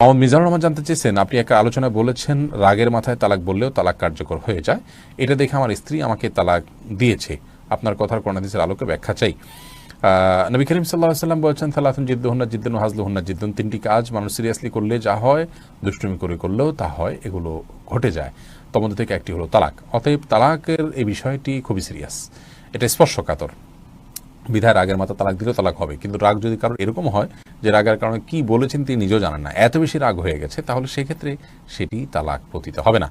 মোহাম্মদ মিজানুর রহমান জানতে চেয়েছেন, আপনি একটা আলোচনায় বলেছেন রাগের মাথায় তালাক বললেও তালাক কার্যকর হয়ে যায়। এটা দেখে আমার স্ত্রী আমাকে তালাক দিয়েছে। আপনার কথার কোরআন হাদিসের আলোকে ব্যাখ্যা চাই। নবী করিম সাল্লাল্লাহু আলাইহি ওয়াসাল্লাম বলেছেন, সালাতুন জিদ্দুহুন্না জিদ্দুন ওয়া হাজলুহুন্না জিদ্দুন। তিনটি কাজ মানুষ সিরিয়াসলি করলে যা হয়, দুষ্টুমি করে করলেও তা হয়, এগুলো ঘটে যায়। তার মধ্যে থেকে একটি হলো তালাক। অতএব তালাকের এই বিষয়টি খুবই সিরিয়াস, এটা স্পর্শকাতর। বিধায় রাগের মাথা তালাক দিলেও তালাক হবে। কিন্তু রাগ যদি কারোর এরকম হয় যে রাগের কারণে কি বলেছেন তিনি নিজেও জানেন না, এত বেশি রাগ হয়ে গেছে, তাহলে সেক্ষেত্রে সেটি তালাক পতিত হবে না।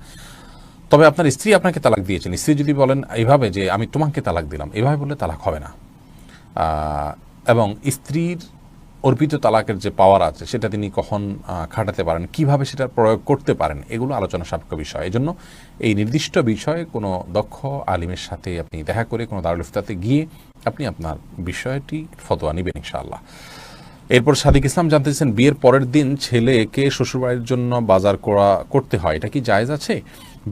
তবে আপনার স্ত্রী আপনাকে তালাক দিয়েছেন, স্ত্রী যদি বলেন এইভাবে যে আমি তোমাকে তালাক দিলাম, এভাবে বললে তালাক হবে না। এবং স্ত্রীর অর্পিত তালাকের যে পাওয়ার আছে সেটা তিনি কখন খাটাতে পারেন, কিভাবে সেটা প্রয়োগ করতে পারেন, এগুলো আলোচনা সাপেক্ষ বিষয়। এই জন্য এই নির্দিষ্ট বিষয়ে কোনো দক্ষ আলিমের সাথে আপনি দেখা করে কোনো দারুল ইফতাতে গিয়ে আপনি আপনার বিষয়টি ফতোয়া নেবেন ইনশাআল্লাহ। এরপর সাদিক ইসলাম জানতে চাইছেন, বিয়ের পরের দিন ছেলেকে শ্বশুরবাড়ির জন্য বাজার করতে হয়, এটা কি জায়েজ আছে?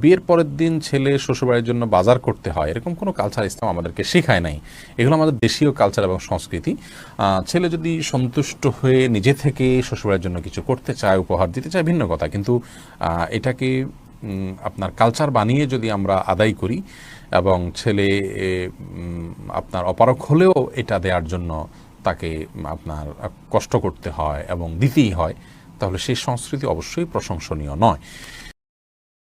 বিয়ের পরের দিন ছেলে শ্বশুরবাড়ির জন্য বাজার করতে হয়, এরকম কোনো কালচার ইসলাম আমাদেরকে শেখায় নাই। এগুলো আমাদের দেশীয় কালচার এবং সংস্কৃতি। ছেলে যদি সন্তুষ্ট হয়ে নিজে থেকে শ্বশুরবাড়ির জন্য কিছু করতে চায়, উপহার দিতে চায়, ভিন্ন কথা। কিন্তু এটাকে আপনার কালচার বানিয়ে যদি আমরা আদায় করি এবং ছেলে আপনার অপারগ হলেও এটা দেওয়ার জন্য তাকে আপনার কষ্ট করতে হয় এবং দিতেই হয়, তাহলে সেই সংস্কৃতি অবশ্যই প্রশংসনীয় নয়।